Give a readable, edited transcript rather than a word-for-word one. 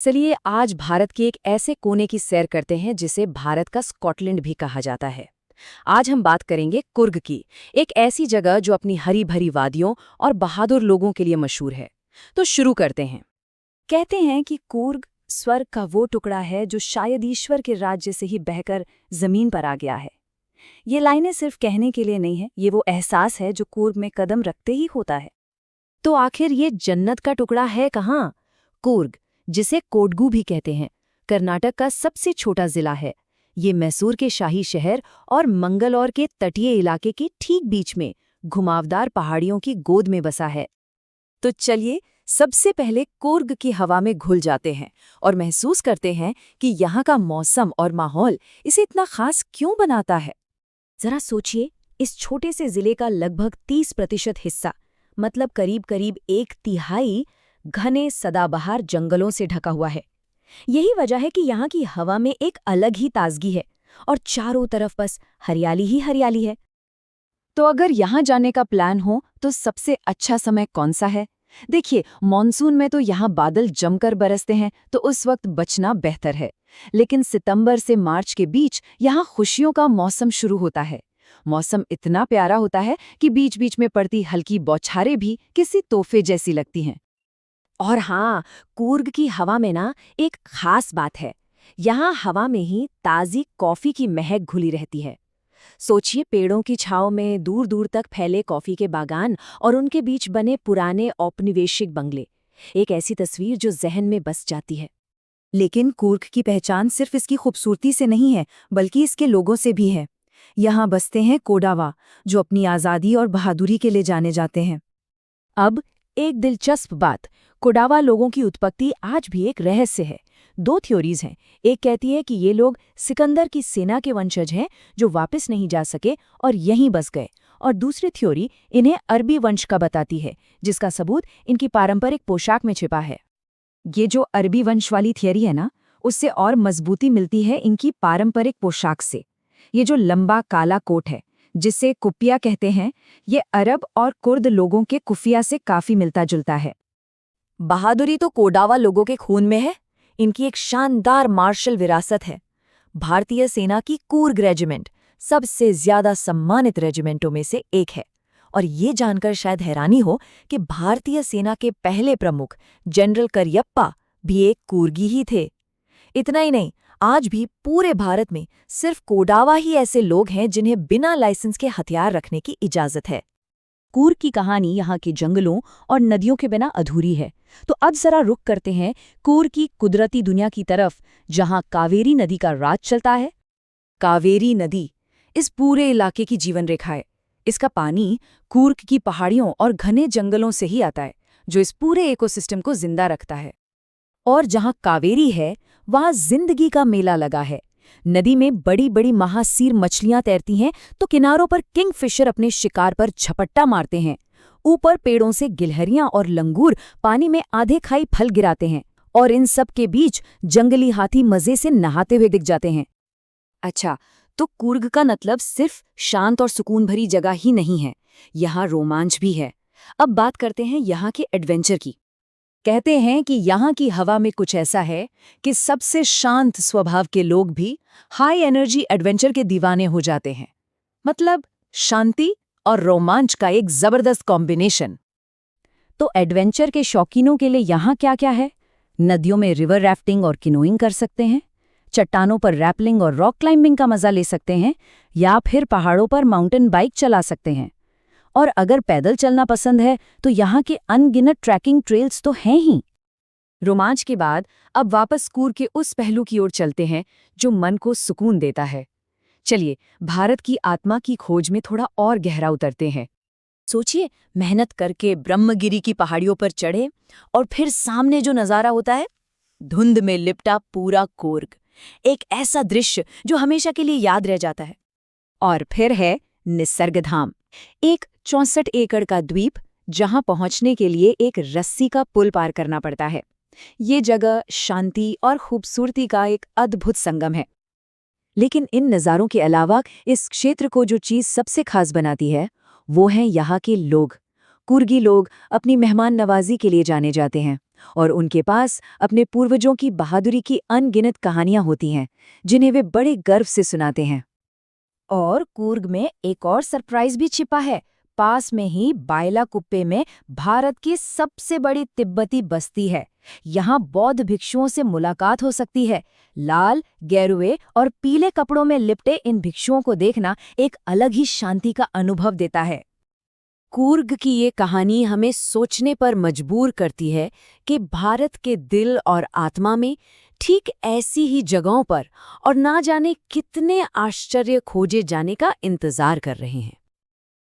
चलिए आज भारत के एक ऐसे कोने की सैर करते हैं जिसे भारत का स्कॉटलैंड भी कहा जाता है। आज हम बात करेंगे कुर्ग की, एक ऐसी जगह जो अपनी हरी भरी वादियों और बहादुर लोगों के लिए मशहूर है। तो शुरू करते हैं। कहते हैं कि कुर्ग स्वर्ग का वो टुकड़ा है जो शायद ईश्वर के राज्य से ही बहकर जमीन पर आ गया है। ये लाइनें सिर्फ कहने के लिए नहीं है, ये वो एहसास है जो कुर्ग में कदम रखते ही होता है। तो आखिर ये जन्नत का टुकड़ा है कहाँ? कुर्ग, जिसे कोडगू भी कहते हैं, कर्नाटक का सबसे छोटा जिला है। ये मैसूर के शाही शहर और मंगलौर के तटीय इलाके के ठीक बीच में घुमावदार पहाड़ियों की गोद में बसा है। तो चलिए सबसे पहले कुर्ग की हवा में घुल जाते हैं और महसूस करते हैं कि यहाँ का मौसम और माहौल इसे इतना खास क्यों बनाता है। जरा सोचिए, इस छोटे से जिले का लगभग 30% हिस्सा, मतलब करीब करीब 1/3, घने सदाबहार जंगलों से ढका हुआ है। यही वजह है कि यहाँ की हवा में एक अलग ही ताजगी है और चारों तरफ बस हरियाली ही हरियाली है। तो अगर यहाँ जाने का प्लान हो तो सबसे अच्छा समय कौन सा है? देखिए, मॉनसून में तो यहाँ बादल जमकर बरसते हैं, तो उस वक्त बचना बेहतर है। लेकिन सितंबर से मार्च के बीच यहाँ खुशियों का मौसम शुरू होता है। मौसम इतना प्यारा होता है कि बीच बीच में पड़ती हल्की बौछारें भी किसी तोहफे जैसी लगती हैं। और हाँ, कूर्ग की हवा में ना एक खास बात है। यहाँ हवा में ही ताज़ी कॉफ़ी की महक घुली रहती है। सोचिए, पेड़ों की छांव में दूर दूर तक फैले कॉफ़ी के बागान और उनके बीच बने पुराने औपनिवेशिक बंगले। एक ऐसी तस्वीर जो जहन में बस जाती है। लेकिन कूर्ग की पहचान सिर्फ इसकी खूबसूरती से नहीं है, बल्कि इसके लोगों से भी है। यहाँ बसते हैं कोडावा, जो अपनी आज़ादी और बहादुरी के लिए जाने जाते हैं। अब एक दिलचस्प बात, कोडावा लोगों की उत्पत्ति आज भी एक रहस्य है। 2 थ्योरीज हैं। एक कहती है कि ये लोग सिकंदर की सेना के वंशज हैं जो वापस नहीं जा सके और यहीं बस गए, और दूसरी थ्योरी इन्हें अरबी वंश का बताती है, जिसका सबूत इनकी पारंपरिक पोशाक में छिपा है। ये जो अरबी वंश वाली थियरी है ना, उससे और मजबूती मिलती है इनकी पारंपरिक पोशाक से। ये जो लंबा काला कोट है, जिसे कुपिया कहते हैं, ये अरब और कुर्द लोगों के कुफिया से काफी मिलता जुलता है। बहादुरी तो कोडावा लोगों के खून में है। इनकी एक शानदार मार्शल विरासत है। भारतीय सेना की कूर्ग रेजिमेंट सबसे ज्यादा सम्मानित रेजिमेंटों में से एक है। और ये जानकर शायद हैरानी हो कि भारतीय सेना के पहले प्रमुख जनरल करियप्पा भी एक कूर्गी ही थे। इतना ही नहीं, आज भी पूरे भारत में सिर्फ कोडावा ही ऐसे लोग हैं जिन्हें बिना लाइसेंस के हथियार रखने की इजाजत है। कूर्ग की कहानी यहाँ के जंगलों और नदियों के बिना अधूरी है। तो अब जरा रुख करते हैं कूर्ग की कुदरती दुनिया की तरफ, जहाँ कावेरी नदी का राज चलता है। कावेरी नदी इस पूरे इलाके की जीवन रेखा है। इसका पानी कूर्ग की पहाड़ियों और घने जंगलों से ही आता है, जो इस पूरे इकोसिस्टम को जिंदा रखता है। और जहाँ कावेरी है, वहाँ जिंदगी का मेला लगा है। नदी में बड़ी बड़ी महासीर मछलियां तैरती हैं, तो किनारों पर किंगफिशर अपने शिकार पर झपट्टा मारते हैं। ऊपर पेड़ों से गिलहरियां और लंगूर पानी में आधे खाई फल गिराते हैं, और इन सब के बीच जंगली हाथी मजे से नहाते हुए दिख जाते हैं। अच्छा, तो कूर्ग का मतलब सिर्फ शांत और सुकून भरी जगह ही नहीं है, यहाँ रोमांच भी है। अब बात करते हैं यहाँ के एडवेंचर की। कहते हैं कि यहाँ की हवा में कुछ ऐसा है कि सबसे शांत स्वभाव के लोग भी हाई एनर्जी एडवेंचर के दीवाने हो जाते हैं। मतलब शांति और रोमांच का एक जबरदस्त कॉम्बिनेशन। तो एडवेंचर के शौकीनों के लिए यहाँ क्या क्या है? नदियों में रिवर राफ्टिंग और किनोइंग कर सकते हैं, चट्टानों पर रैपलिंग और रॉक क्लाइंबिंग का मजा ले सकते हैं, या फिर पहाड़ों पर माउंटेन बाइक चला सकते हैं। और अगर पैदल चलना पसंद है तो यहाँ के अनगिनत ट्रैकिंग ट्रेल्स तो हैं ही। रोमांच के बाद अब वापस कूर्ग के उस पहलू की ओर चलते हैं जो मन को सुकून देता है। चलिए भारत की आत्मा की खोज में थोड़ा और गहरा उतरते हैं। सोचिए, मेहनत करके ब्रह्मगिरी की पहाड़ियों पर चढ़े और फिर सामने जो नज़ारा होता है, धुंध में लिपटा पूरा कूर्ग, एक ऐसा दृश्य जो हमेशा के लिए याद रह जाता है। और फिर है निसर्गधाम, एक 64 एकड़ का द्वीप जहां पहुंचने के लिए एक रस्सी का पुल पार करना पड़ता है। ये जगह शांति और खूबसूरती का एक अद्भुत संगम है। लेकिन इन नज़ारों के अलावा इस क्षेत्र को जो चीज़ सबसे खास बनाती है, वो हैं यहाँ के लोग। कुर्गी लोग अपनी मेहमान नवाजी के लिए जाने जाते हैं और उनके पास अपने पूर्वजों की बहादुरी की अनगिनत कहानियां होती हैं, जिन्हें वे बड़े गर्व से सुनाते हैं। और कूर्ग में एक और सरप्राइज भी छिपा है। पास में ही बायलाकुप्पे में भारत की सबसे बड़ी तिब्बती बस्ती है। यहाँ बौद्ध भिक्षुओं से मुलाकात हो सकती है। लाल, गेरुए और पीले कपड़ों में लिपटे इन भिक्षुओं को देखना एक अलग ही शांति का अनुभव देता है। कूर्ग की ये कहानी हमें सोचने पर मजबूर करती है कि भारत के दिल और आत्मा में ठीक ऐसी ही जगहों पर और ना जाने कितने आश्चर्य खोजे जाने का इंतजार कर रहे हैं।